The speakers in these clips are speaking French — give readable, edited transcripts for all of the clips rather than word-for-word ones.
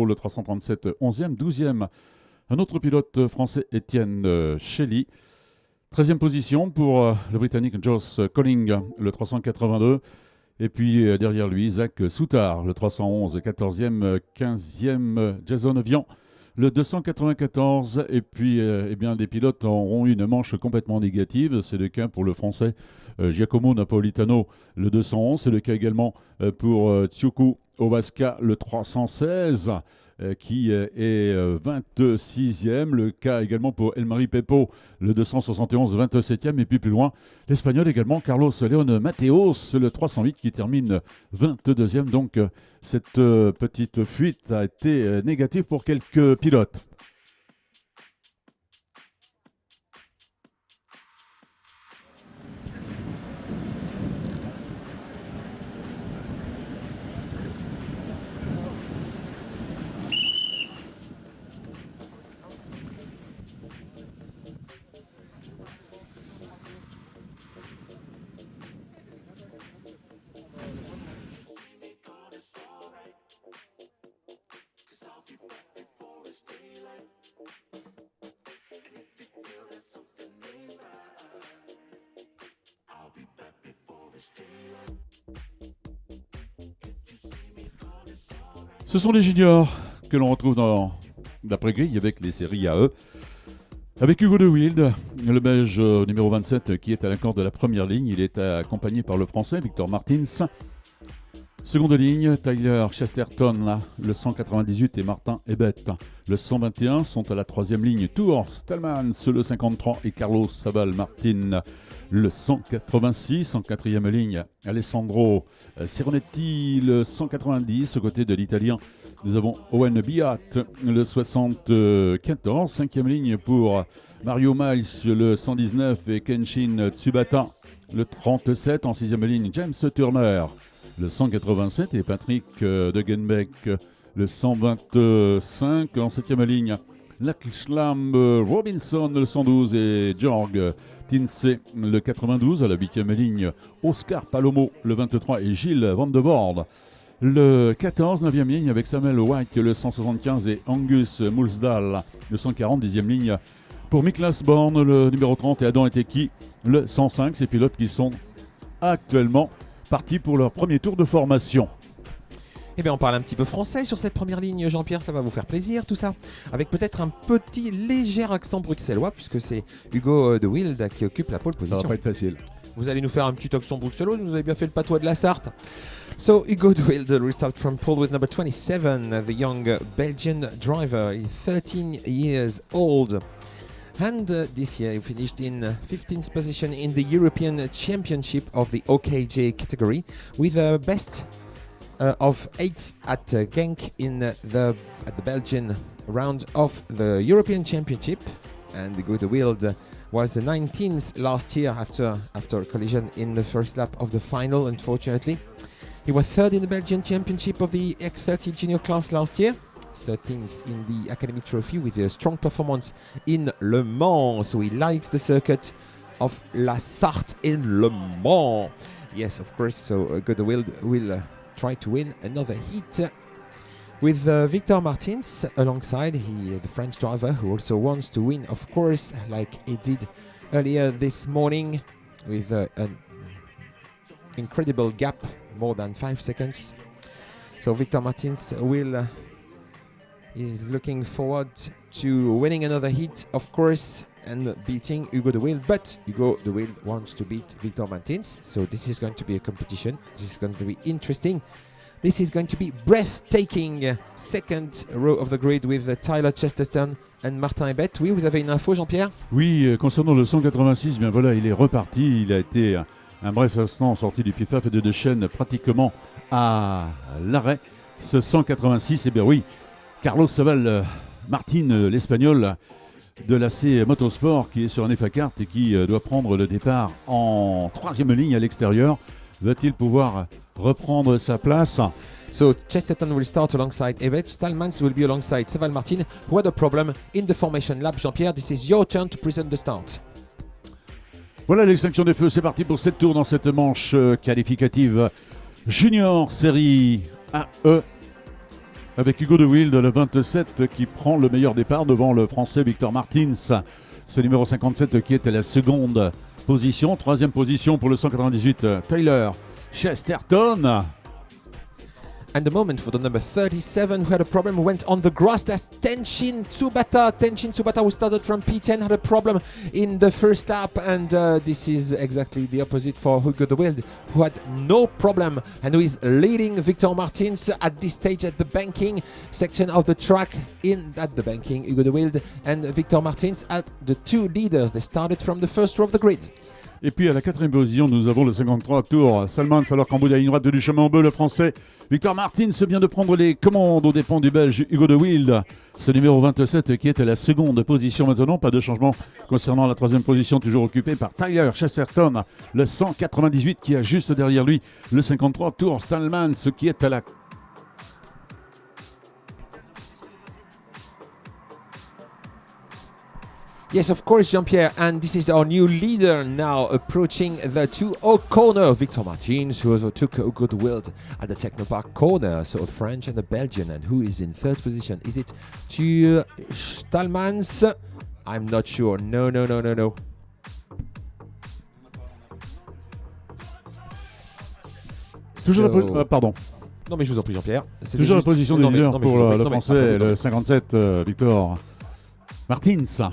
le 337 11e, 12e. Un autre pilote français, Étienne Shelley. 13e position pour le Britannique Josh Colling, le 382. Et puis derrière lui, Zach Souttar, le 311, 14e, 15e, Jason Vian, le 294. Et puis eh bien, des pilotes auront une manche complètement négative. C'est le cas pour le Français Giacomo Napolitano, le 211. C'est le cas également pour Tsuku Ovasca, le 316, qui est 26e. Le cas également pour Elmari Pepo, le 271, 27e. Et puis plus loin, l'Espagnol également, Carlos León Mateos, le 308, qui termine 22e. Donc cette petite fuite a été négative pour quelques pilotes. Ce sont les juniors que l'on retrouve dans l'après-grille avec les séries AE. Avec Hugo de Wilde, le Belge numéro 27 qui est à la corde de la première ligne. Il est accompagné par le Français Victor Martins. Seconde ligne, Tyler Chesterton, là, le 198 et Martin Ebet, le 121 sont à la troisième ligne. Tour Stallmans, le 53 et Carlos Sabal Martin, le 186 en quatrième ligne. Alessandro Sironetti, le 190 aux côtés de l'Italien. Nous avons Owen Biat, le 74, cinquième ligne pour Mario Miles, le 119 et Kenshin Tsubata, le 37 en sixième ligne. James Turner, le 187 et Patrick Degenbeck, le 125 en septième ligne. Lachlan Robinson, le 112 et Georg Tinsey, le 92 à la huitième ligne. Oscar Palomo, le 23 et Gilles Van de Voorde, le 14, 9e ligne avec Samuel White, le 175 et Angus Mulsdal, le 140, 10e ligne pour Miklas Born, le numéro 30 et Adam Eteki, le 105. Ces pilotes qui sont actuellement partis pour leur premier tour de formation. Eh bien, on parle un petit peu français sur cette première ligne, Jean-Pierre, ça va vous faire plaisir tout ça. Avec peut-être un petit léger accent bruxellois, puisque c'est Hugo de Wilde qui occupe la pole position. Ça va pas être facile. Vous allez nous faire un petit accent bruxellois, vous avez bien fait le patois de la Sarthe. So, Hugo de Wilde result from pole with number 27, the young Belgian driver, 13 years old. And this year he finished in 15th position in the European Championship of the OKJ category, with a best of 8th at Genk at the Belgian round of the European Championship. And Hugo de Wilde was 19th last year after a collision in the first lap of the final, unfortunately. He was third in the Belgian Championship of the X30 junior class last year, 13th in the Academy Trophy with a strong performance in Le Mans. So he likes the circuit of La Sarthe in Le Mans. Yes, of course, so Hugo de Wilde will try to win another heat with Victor Martins alongside the French driver, who also wants to win, of course, like he did earlier this morning with an incredible gap, more than 5 seconds. So Victor Martins is looking forward to winning another heat, of course, and beating Hugo de Wilde. But Hugo de Wilde wants to beat Victor Martins, so this is going to be a competition. This is going to be interesting. This is going to be breathtaking. Second row of the grid with Tyler Chesterton and Martin Ebet. Oui, vous avez une info, Jean-Pierre? Oui, concernant le 186, bien voilà, il est reparti. Il a été un bref instant sorti du PIFAF et de chaîne pratiquement à l'arrêt. Ce 186, eh bien oui, Carlos Sabal Martin, l'Espagnol de l'AC Motorsport, qui est sur un FA4 et qui doit prendre le départ en troisième ligne à l'extérieur. Va-t-il pouvoir reprendre sa place? So Chesterton will start alongside Evet. Stallmans will be alongside Sabal Martin, who had a problem in the formation lap. Jean-Pierre, this is your turn to present the start. Voilà l'extinction des feux, c'est parti pour 7 tours dans cette manche qualificative Junior Série AE. avec Hugo de Wilde, le 27 qui prend le meilleur départ devant le Français Victor Martins. Ce numéro 57 qui est à la seconde position. Troisième position pour le 198 Tyler Chesterton. And the moment for the number 37 who had a problem went on the grass. That's Tenshin Tsubata. Tenshin Tsubata, who started from P10, had a problem in the first lap, and this is exactly the opposite for Hugo de Wilde, who had no problem and who is leading Victor Martins at this stage at the banking section of the track. At the banking, Hugo de Wilde and Victor Martins are the two leaders. They started from the first row of the grid. Et puis à la quatrième position, nous avons le 53 Tour Salmans, alors qu'en bout de la ligne droite du chemin en bleu, le Français Victor Martins vient de prendre les commandes aux dépens du Belge Hugo de Wilde. Ce numéro 27 qui est à la seconde position maintenant, pas de changement concernant la troisième position, toujours occupée par Tyler Chesterton, le 198 qui a juste derrière lui le 53 Tour Stallmans qui est à la Yes, of course, Jean-Pierre, and this is our new leader now approaching the 2-0 corner. Victor Martins, who also took a good wild at the Technopark corner. So a French and a Belgian, and who is in third position? Is it to Stallmans? I'm not sure. No. Toujours pardon. Non mais je vous en prie, Jean-Pierre. Toujours la position de leader pour le Français, le 57 Victor Martins.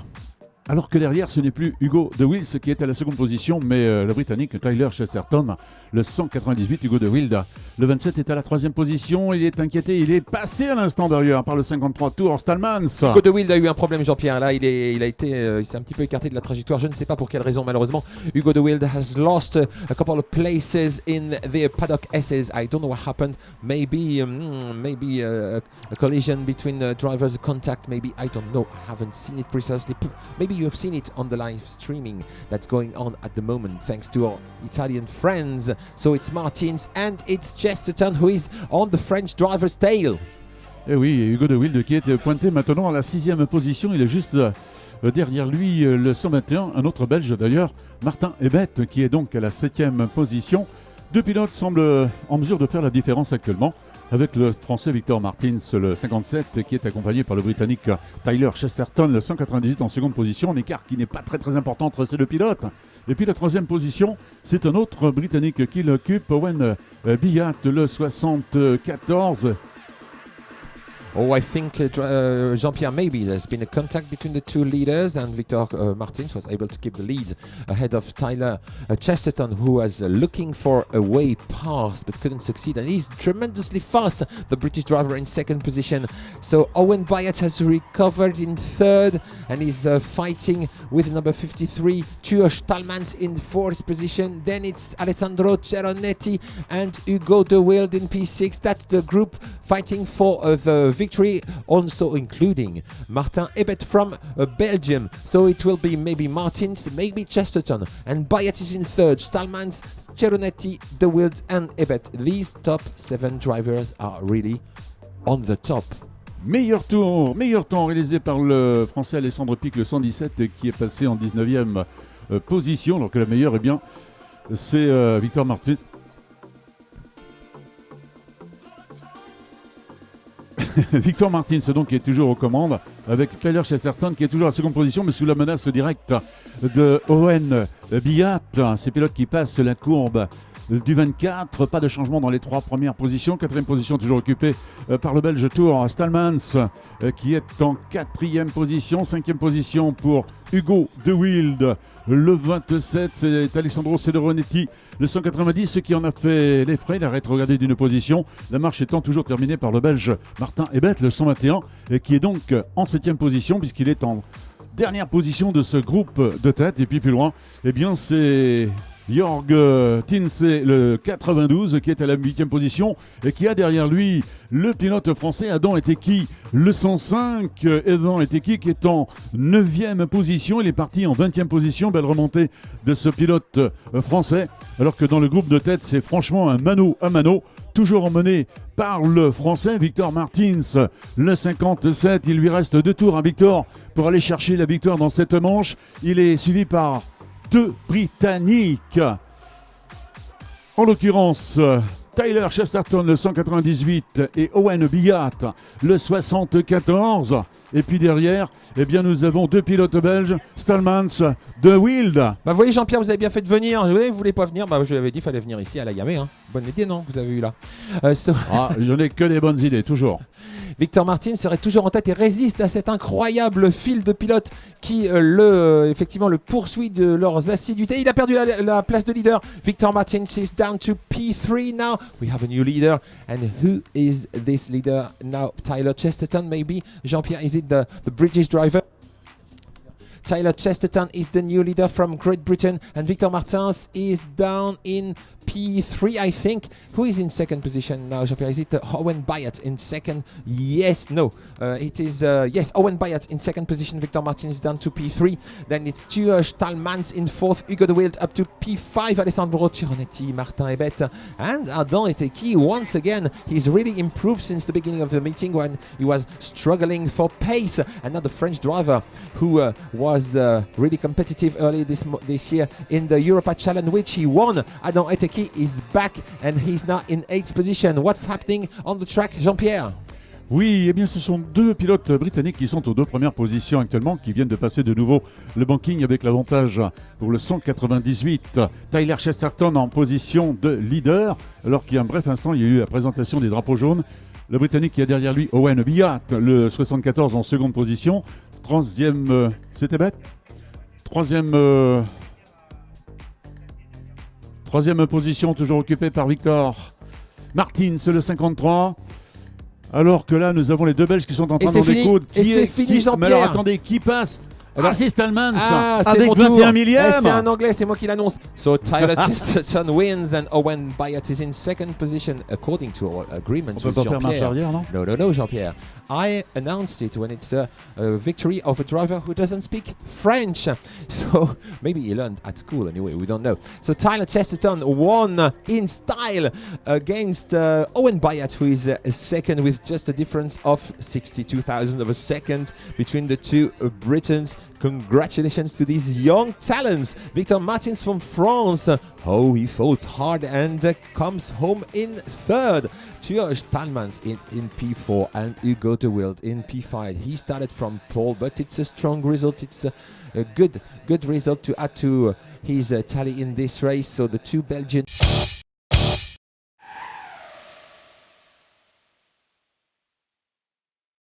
Alors que derrière, ce n'est plus Hugo de Wilde qui est à la seconde position, mais le Britannique Tyler Chesterton, le 198 Hugo de Wilde. Le 27 est à la troisième position, il est inquiété, il est passé à l'instant d'ailleurs par le 53 Tour Stallmans. Hugo de Wilde a eu un problème, Jean-Pierre. Là, il s'est un petit peu écarté de la trajectoire. Je ne sais pas pour quelle raison, malheureusement. Hugo de Wilde has lost a couple of places in the paddock S's. I don't know what happened. Maybe a collision between drivers, a contact. Maybe, I don't know. I haven't seen it precisely. Maybe you have seen it on the live streaming that's going on at the moment, thanks to our Italian friends. So it's Martins and it's Chesterton who is on the French driver's tail. Et oui, Hugo de Wilde qui est pointé maintenant à la sixième position. Il est juste derrière lui le 121, un autre Belge d'ailleurs, Martin Ebet, qui est donc à la septième position. Deux pilotes semblent en mesure de faire la différence actuellement, avec le Français Victor Martins, le 57, qui est accompagné par le Britannique Tyler Chesterton, le 198 en seconde position, un écart qui n'est pas très important entre ces deux pilotes. Et puis la troisième position, c'est un autre Britannique qui l'occupe, Owen Biat, le 74. Oh, I think, Jean-Pierre, maybe there's been a contact between the two leaders, and Victor Martins was able to keep the lead ahead of Tyler Chesterton, who was looking for a way past but couldn't succeed, and he's tremendously fast, the British driver in second position. So Owen Biat has recovered in third, and he's fighting with number 53, Tuur Stallmans in fourth position. Then it's Alessandro Ceronetti and Hugo de Wilde in P6. That's the group fighting for the victory, also including Martin Ebet from Belgium. So it will be maybe Martins, maybe Chesterton, and Biat is in third, Stallmans, Ceronetti, de Wilde and Ebet. These top 7 drivers are really on the top. Meilleur temps réalisé par le Français Alessandro Pic, le 117, qui est passé en 19e position, alors que la meilleure, eh bien, c'est Victor Martins. Victor Martins donc qui est toujours aux commandes avec Tyler Chesterton qui est toujours à la seconde position mais sous la menace directe de Owen Biat. Ces pilotes qui passent la courbe du 24, pas de changement dans les 3 premières positions. Quatrième position toujours occupée par le Belge Tour Stallmans qui est en 4e position. 5e position pour Hugo de Wilde. Le 27 c'est Alessandro Ceronetti, le 190, ce qui en a fait les frais. Il a rétrogradé d'une position, la marche étant toujours terminée par le Belge Martin Ebet, le 121, qui est donc en 7e position puisqu'il est en dernière position de ce groupe de tête. Et puis plus loin, eh bien c'est Jörg Tinse, le 92, qui est à la 8e position et qui a derrière lui le pilote français Adam Eteki, le 105. Adam Eteki qui est en 9e position. Il est parti en 20e position. Belle remontée de ce pilote français. Alors que dans le groupe de tête, c'est franchement un mano à mano. Toujours emmené par le français Victor Martins, le 57. Il lui reste 2 tours à Victor pour aller chercher la victoire dans cette manche. Il est suivi par 2 Britanniques. En l'occurrence, Tyler Chesterton, le 198, et Owen Bigat, le 74. Et puis derrière, eh bien, nous avons deux pilotes belges, Stallmans de Wild. Bah, vous voyez, Jean-Pierre, vous avez bien fait de venir. Oui, vous voulez pas venir? Bah, je lui avais dit qu'il fallait venir ici à la Yamé. Hein. Bonne idée, non? Vous avez eu là. Je n'ai que des bonnes idées, toujours. Victor Martin serait toujours en tête et résiste à cet incroyable fil de pilotes qui effectivement le poursuit de leurs assiduités. Il a perdu la place de leader. Victor Martin is down to P3 now. We have a new leader. And who is this leader now? Tyler Chesterton, maybe? Jean-Pierre, is it the British driver? Tyler Chesterton is the new leader from Great Britain, and Victor Martins is down in P3, I think. Who is in second position now, Jean-Pierre? Is it Owen Bayat in second? Yes, no. It is, yes, Owen Bayat in second position. Victor Martin is down to P3. Then it's Stuart Stallmans in fourth. Hugo de Wild up to P5. Alessandro Cironetti, Martin Hebet, and Adam Eteki. Once again, he's really improved since the beginning of the meeting when he was struggling for pace. Another French driver who was really competitive early this year in the Europa Challenge, which he won. Adam Eteki is back and he's now in 8th position. What's happening on the track, Jean-Pierre? Oui, eh bien ce sont deux pilotes britanniques qui sont aux deux premières positions actuellement, qui viennent de passer de nouveau le banking avec l'avantage pour le 198. Tyler Chesterton en position de leader, alors qu'il y a un bref instant, il y a eu la présentation des drapeaux jaunes. Le Britannique qui a derrière lui Owen Bigat, le 74 en seconde position. Troisième, c'était bête. Troisième position, toujours occupée par Victor Martins, le 53. Alors que là, nous avons les deux Belges qui sont en train d'en découdre. C'est fini, Jean-Pierre. Mais alors, attendez, qui passe? C'est Stallmans c'est avec 21 millième. C'est un anglais, c'est moi qui l'annonce. So Tyler Chesterton wins and Owen Bayat is in second position according to our agreement with Jean-Pierre. On peut pas faire marche arrière, non? No, Jean-Pierre. I announced it when it's a victory of a driver who doesn't speak French. So maybe he learned at school anyway, we don't know. So Tyler Chesterton won in style against Owen Bayat, who is second with just a difference of 62,000 of a second between the two Britons. Congratulations to these young talents. Victor Martins from France. Oh, he fought hard and comes home in third. Stuart Stallmans in P4 and Hugo de Wild in P5. He started from pole, but it's a strong result. It's a good result to add to his tally in this race. So the two Belgian